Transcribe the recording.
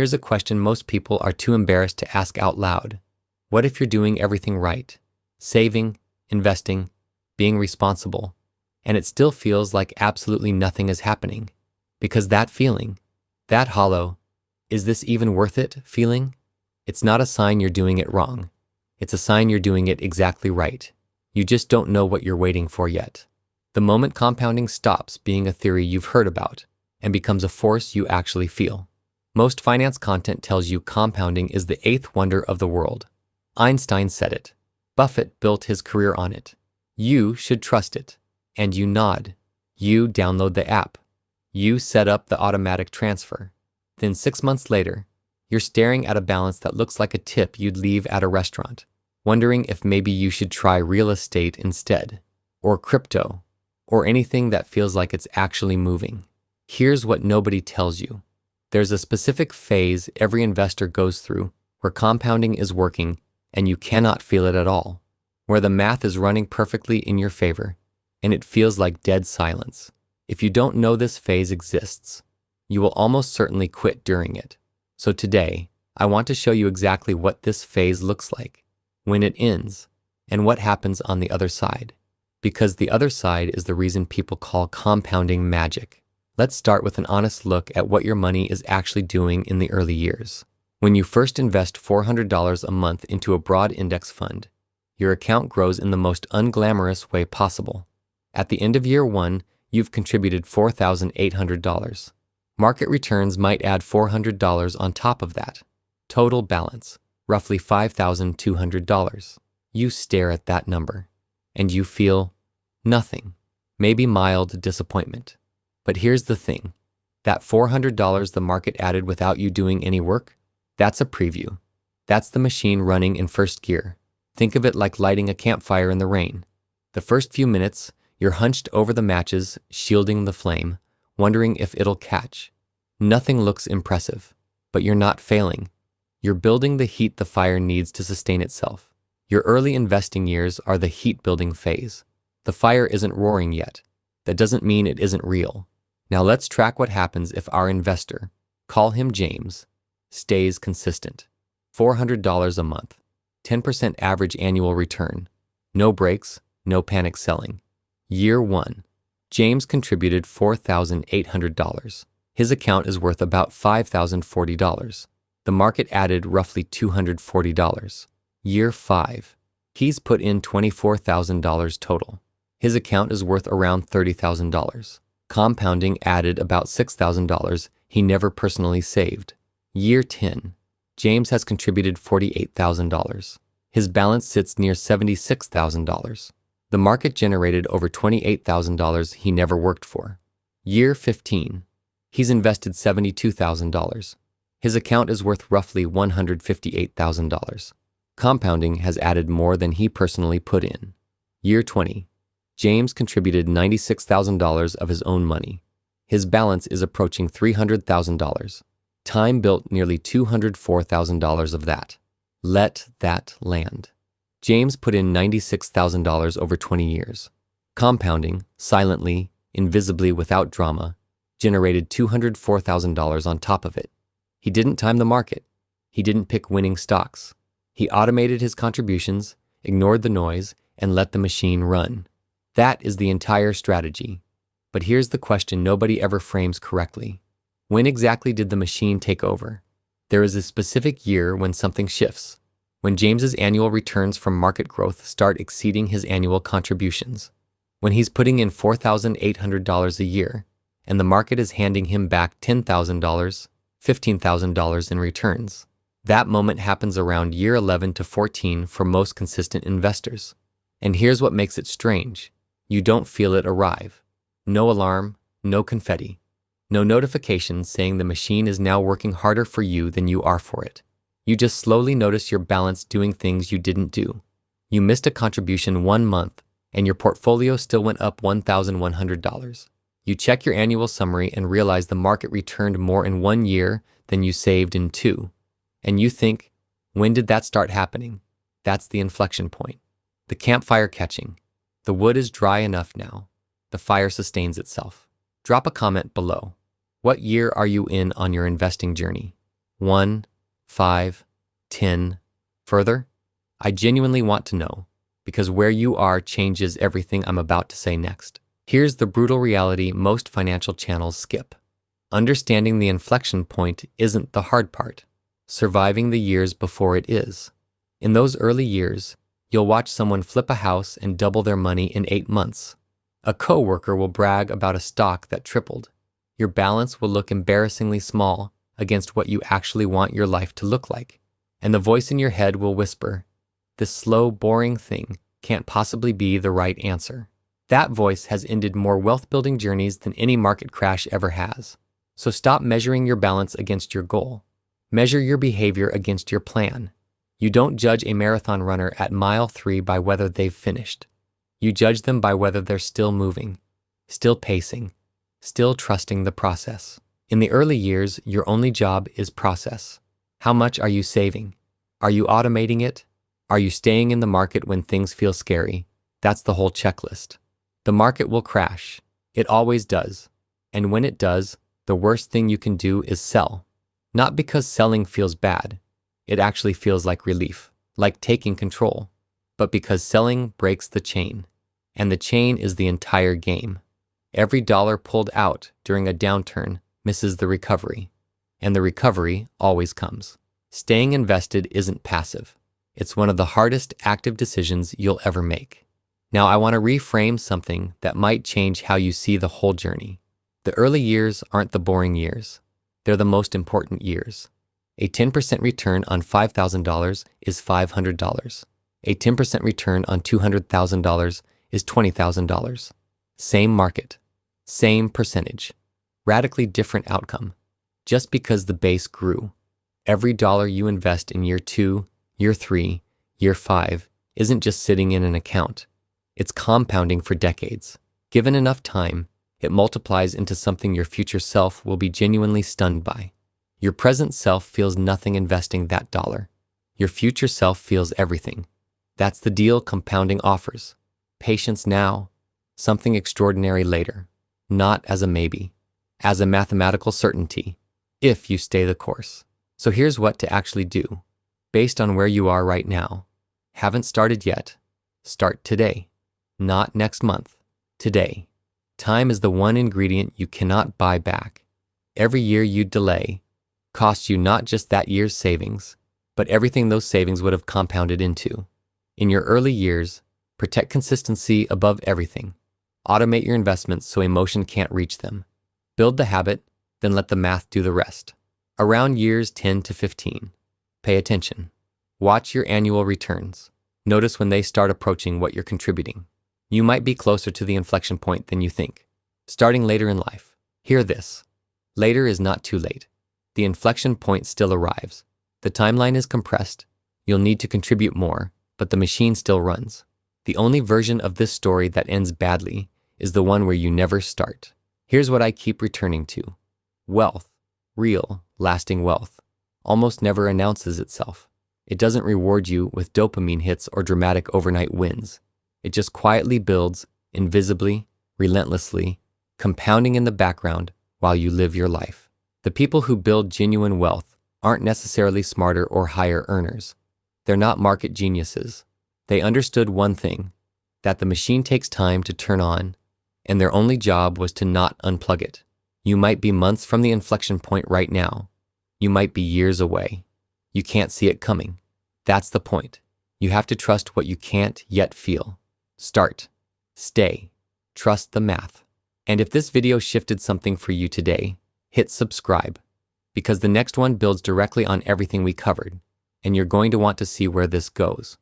Here's a question most people are too embarrassed to ask out loud. What if you're doing everything right? Saving, investing, being responsible, and it still feels like absolutely nothing is happening? Because that feeling, that hollow, is this even worth it feeling? It's not a sign you're doing it wrong. It's a sign you're doing it exactly right. You just don't know what you're waiting for yet. The moment compounding stops being a theory you've heard about and becomes a force you actually feel. Most finance content tells you compounding is the eighth wonder of the world. Einstein said it. Buffett built his career on it. You should trust it. And you nod. You download the app. You set up the automatic transfer. Then 6 months later, you're staring at a balance that looks like a tip you'd leave at a restaurant, wondering if maybe you should try real estate instead, or crypto, or anything that feels like it's actually moving. Here's what nobody tells you. There's a specific phase every investor goes through where compounding is working and you cannot feel it at all, where the math is running perfectly in your favor, and it feels like dead silence. If you don't know this phase exists, you will almost certainly quit during it. So today, I want to show you exactly what this phase looks like, when it ends, and what happens on the other side. Because the other side is the reason people call compounding magic. Let's start with an honest look at what your money is actually doing in the early years. When you first invest $400 a month into a broad index fund, your account grows in the most unglamorous way possible. At the end of year one, you've contributed $4,800. Market returns might add $400 on top of that. Total balance, roughly $5,200. You stare at that number, and you feel nothing, maybe mild disappointment. But here's the thing. That $400 the market added without you doing any work, that's a preview. That's the machine running in first gear. Think of it like lighting a campfire in the rain. The first few minutes, you're hunched over the matches, shielding the flame, wondering if it'll catch. Nothing looks impressive, but you're not failing. You're building the heat the fire needs to sustain itself. Your early investing years are the heat-building phase. The fire isn't roaring yet. That doesn't mean it isn't real. Now let's track what happens if our investor, call him James, stays consistent. $400 a month, 10% average annual return. No breaks, no panic selling. Year one, James contributed $4,800. His account is worth about $5,040. The market added roughly $240. Year 5, he's put in $24,000 total. His account is worth around $30,000. Compounding added about $6,000 he never personally saved. Year 10, James has contributed $48,000. His balance sits near $76,000. The market generated over $28,000 he never worked for. Year 15, he's invested $72,000. His account is worth roughly $158,000. Compounding has added more than he personally put in. Year 20, James contributed $96,000 of his own money. His balance is approaching $300,000. Time built nearly $204,000 of that. Let that land. James put in $96,000 over 20 years. Compounding, silently, invisibly, without drama, generated $204,000 on top of it. He didn't time the market. He didn't pick winning stocks. He automated his contributions, ignored the noise, and let the machine run. That is the entire strategy. But here's the question nobody ever frames correctly. When exactly did the machine take over? There is a specific year when something shifts. When James's annual returns from market growth start exceeding his annual contributions. When he's putting in $4,800 a year, and the market is handing him back $10,000, $15,000 in returns. That moment happens around year 11 to 14 for most consistent investors. And here's what makes it strange. You don't feel it arrive. No alarm, no confetti, no notifications saying the machine is now working harder for you than you are for it. You just slowly notice your balance doing things you didn't do. You missed a contribution 1 month, and your portfolio still went up $1,100. You check your annual summary and realize the market returned more in 1 year than you saved in 2. And you think, when did that start happening? That's the inflection point. The campfire catching. The wood is dry enough now. The fire sustains itself. Drop a comment below. What year are you in on your investing journey? 1, 5, 10, further? I genuinely want to know, because where you are changes everything I'm about to say next. Here's the brutal reality most financial channels skip. Understanding the inflection point isn't the hard part. Surviving the years before it is. In those early years, you'll watch someone flip a house and double their money in 8 months. A coworker will brag about a stock that tripled. Your balance will look embarrassingly small against what you actually want your life to look like. And the voice in your head will whisper, "This slow, boring thing can't possibly be the right answer." That voice has ended more wealth-building journeys than any market crash ever has. So stop measuring your balance against your goal. Measure your behavior against your plan. You don't judge a marathon runner at mile 3 by whether they've finished. You judge them by whether they're still moving, still pacing, still trusting the process. In the early years, your only job is process. How much are you saving? Are you automating it? Are you staying in the market when things feel scary? That's the whole checklist. The market will crash. It always does. And when it does, the worst thing you can do is sell. Not because selling feels bad. It actually feels like relief, like taking control. But because selling breaks the chain. And the chain is the entire game. Every dollar pulled out during a downturn misses the recovery. And the recovery always comes. Staying invested isn't passive. It's one of the hardest active decisions you'll ever make. Now I want to reframe something that might change how you see the whole journey. The early years aren't the boring years. They're the most important years. A 10% return on $5,000 is $500. A 10% return on $200,000 is $20,000. Same market, same percentage, radically different outcome. Just because the base grew. Every dollar you invest in year 2, year 3, year 5 isn't just sitting in an account. It's compounding for decades. Given enough time, it multiplies into something your future self will be genuinely stunned by. Your present self feels nothing investing that dollar. Your future self feels everything. That's the deal compounding offers. Patience now, something extraordinary later. Not as a maybe, as a mathematical certainty, if you stay the course. So here's what to actually do. Based on where you are right now. Haven't started yet? Start today. Not next month. Today. Time is the one ingredient you cannot buy back. Every year you delay costs you not just that year's savings, but everything those savings would have compounded into. In your early years, protect consistency above everything. Automate your investments so emotion can't reach them. Build the habit, then let the math do the rest. Around years 10 to 15, pay attention. Watch your annual returns. Notice when they start approaching what you're contributing. You might be closer to the inflection point than you think. Starting later in life. Hear this. Later is not too late. The inflection point still arrives. The timeline is compressed. You'll need to contribute more, but the machine still runs. The only version of this story that ends badly is the one where you never start. Here's what I keep returning to. Wealth, real, lasting wealth, almost never announces itself. It doesn't reward you with dopamine hits or dramatic overnight wins. It just quietly builds, invisibly, relentlessly, compounding in the background while you live your life. The people who build genuine wealth aren't necessarily smarter or higher earners. They're not market geniuses. They understood one thing, that the machine takes time to turn on, and their only job was to not unplug it. You might be months from the inflection point right now. You might be years away. You can't see it coming. That's the point. You have to trust what you can't yet feel. Start. Stay. Trust the math. And if this video shifted something for you today, hit subscribe. Because the next one builds directly on everything we covered, and you're going to want to see where this goes.